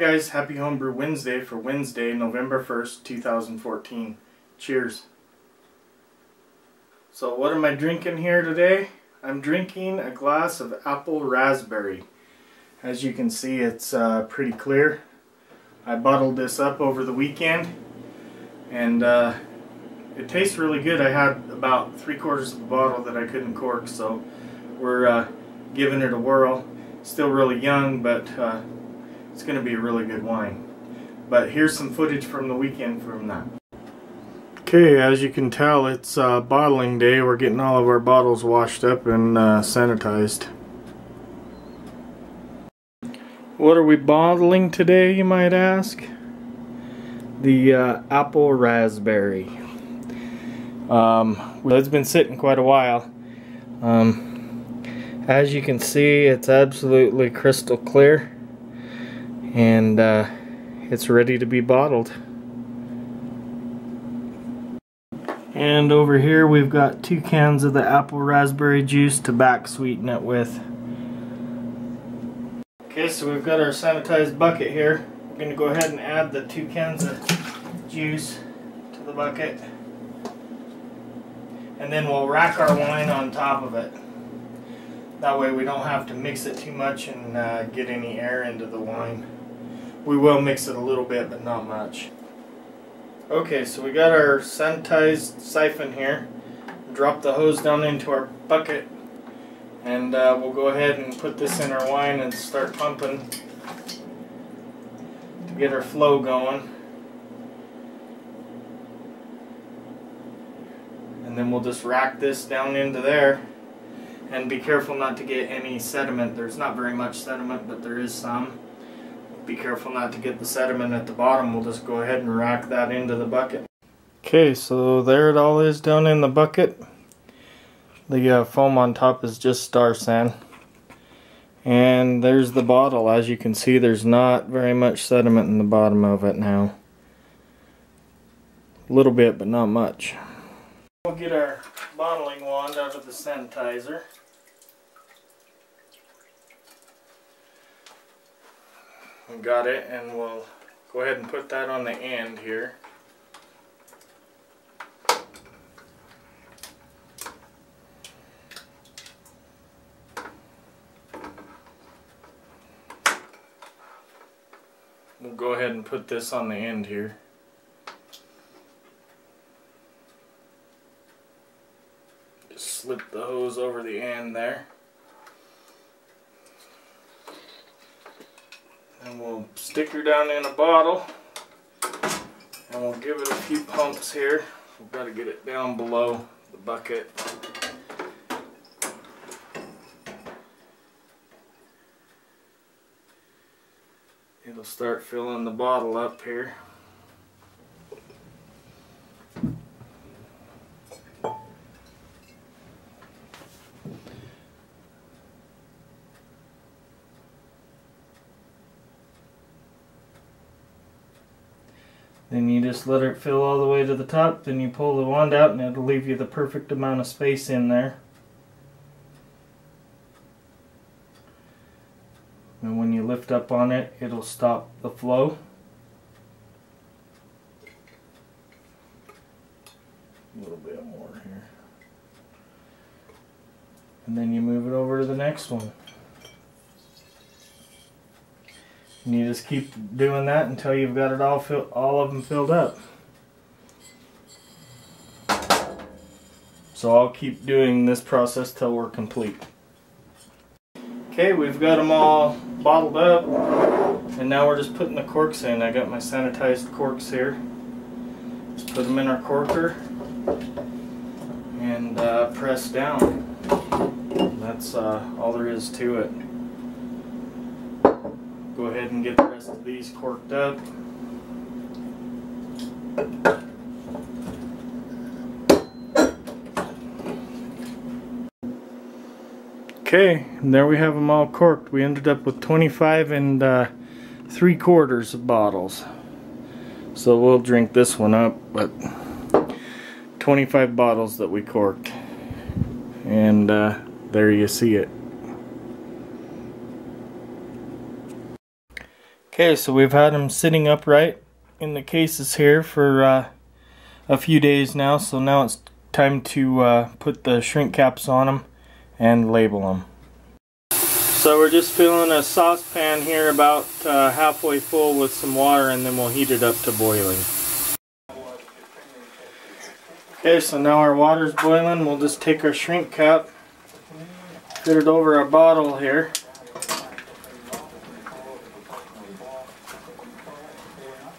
guys, happy Homebrew Wednesday for Wednesday, November 1st, 2014. Cheers. So what am I drinking here today? I'm drinking a glass of apple raspberry. As you can see, it's pretty clear. I bottled this up over the weekend and it tastes really good. I had about 3/4 of the bottle that I couldn't cork, so we're giving it a whirl. Still really young, but it's going to be a really good wine. But here's some footage from the weekend from that. Okay, as you can tell, it's bottling day. We're getting all of our bottles washed up and sanitized. What are we bottling today, you might ask? The apple raspberry. It's been sitting quite a while. As you can see, it's absolutely crystal clear, and it's ready to be bottled. And over here we've got 2 cans of the apple raspberry juice to back sweeten it with. Okay, so we've got our sanitized bucket here. We're going to go ahead and add the 2 cans of juice to the bucket, and then we'll rack our wine on top of it. That way we don't have to mix it too much and get any air into the wine. We will mix it a little bit, but not much. Okay, so we got our sanitized siphon here. Drop the hose down into our bucket, and we'll go ahead and put this in our wine and start pumping to get our flow going. And then we'll just rack this down into there. And be careful not to get any sediment. There's not very much sediment, but there is some. Be careful not to get the sediment at the bottom. We'll just go ahead and rack that into the bucket. Okay, so there it all is down in the bucket. The foam on top is just star sand. And there's the bottle. As you can see, there's not very much sediment in the bottom of it now. A little bit, but not much. We'll get our bottling wand out of the sanitizer. We got it, and we'll go ahead and put that on the end here. We'll go ahead and put this on the end here. Just slip the hose over the end there. And we'll stick her down in a bottle, and we'll give it a few pumps here. We've got to get it down below the bucket. It'll start filling the bottle up here. Then you just let it fill all the way to the top, then you pull the wand out and it'll leave you the perfect amount of space in there. And when you lift up on it, it'll stop the flow. A little bit more here. And then you move it over to the next one. And you just keep doing that until you've got it all of them filled up. So I'll keep doing this process till we're complete. Okay, we've got them all bottled up, and now we're just putting the corks in. I got my sanitized corks here. Just put them in our corker and press down. That's all there is to it. Go ahead and get the rest of these corked up. Okay, and there we have them all corked. We ended up with 25 and 3/4 of bottles. So we'll drink this one up, but 25 bottles that we corked. And there you see it. Okay, so we've had them sitting upright in the cases here for a few days now, so now it's time to put the shrink caps on them and label them. So we're just filling a saucepan here about halfway full with some water, and then we'll heat it up to boiling. Okay, so now our water's boiling. We'll just take our shrink cap, fit it over our bottle here.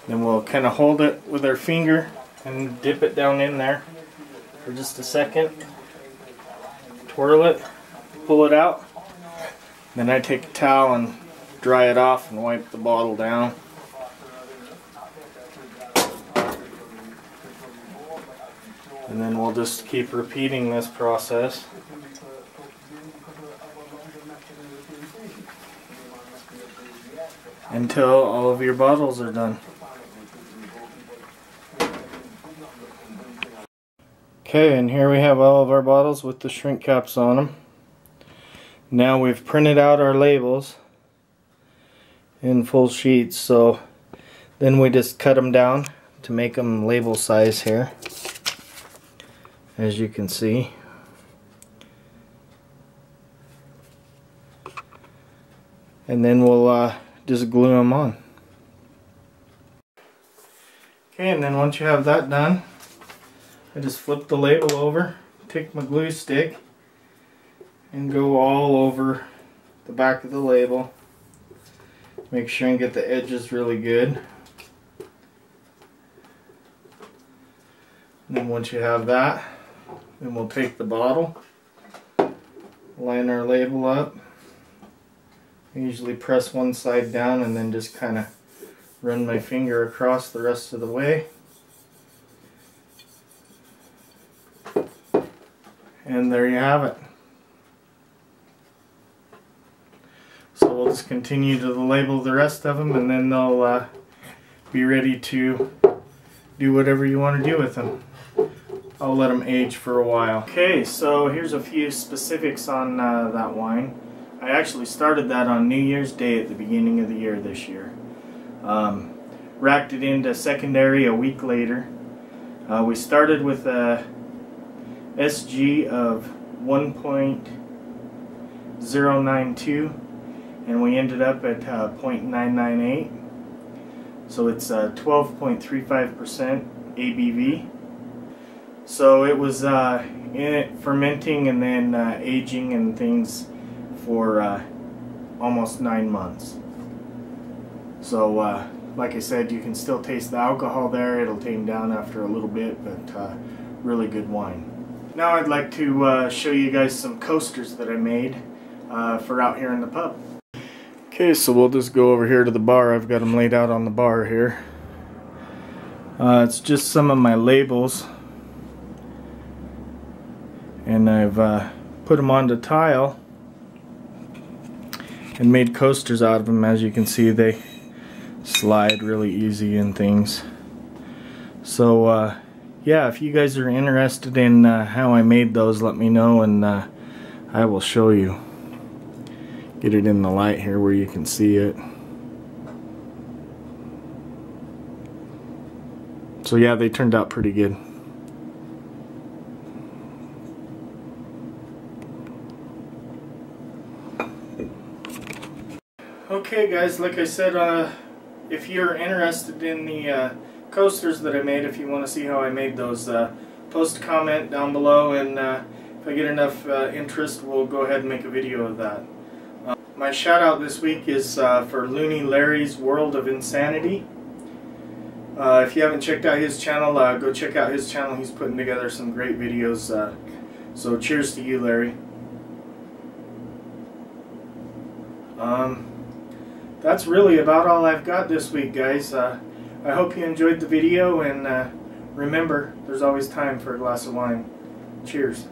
Then we'll kind of hold it with our finger and dip it down in there for just a second. Twirl it, pull it out. Then I take a towel and dry it off and wipe the bottle down. And then we'll just keep repeating this process until all of your bottles are done. Okay, and here we have all of our bottles with the shrink caps on them. Now we've printed out our labels in full sheets, so then we just cut them down to make them label size here, as you can see. And then we'll just glue them on. Okay, and then once you have that done, I just flip the label over, take my glue stick, and go all over the back of the label. Make sure and get the edges really good. And then once you have that, then we'll take the bottle, line our label up. I usually press one side down and then just kind of run my finger across the rest of the way. And there you have it. So we'll just continue to label the rest of them, and then they'll be ready to do whatever you want to do with them. I'll let them age for a while. Okay, so here's a few specifics on that wine. I actually started that on New Year's Day at the beginning of the year this year. Racked it into secondary a week later. We started with a SG of 1.092, and we ended up at 0.998. So it's 12.35% ABV. So it was in it fermenting and then aging and things for almost 9 months. So like I said, you can still taste the alcohol there. It'll tame down after a little bit, but really good wine. Now I'd like to show you guys some coasters that I made for out here in the pub. Okay, so we'll just go over here to the bar. I've got them laid out on the bar here. It's just some of my labels, and I've put them onto tile and made coasters out of them. As you can see, they slide really easy and things. So yeah, if you guys are interested in how I made those, let me know, and I will show you. Get it in the light here where you can see it. So yeah, they turned out pretty good. Okay guys, like I said, if you're interested in the coasters that I made, if you want to see how I made those, post a comment down below, and if I get enough interest, we'll go ahead and make a video of that. My shout out this week is for Looney Larry's World of Insanity. If you haven't checked out his channel, go check out his channel. He's putting together some great videos. So cheers to you, Larry. That's really about all I've got this week, guys. I hope you enjoyed the video, and remember, there's always time for a glass of wine. Cheers.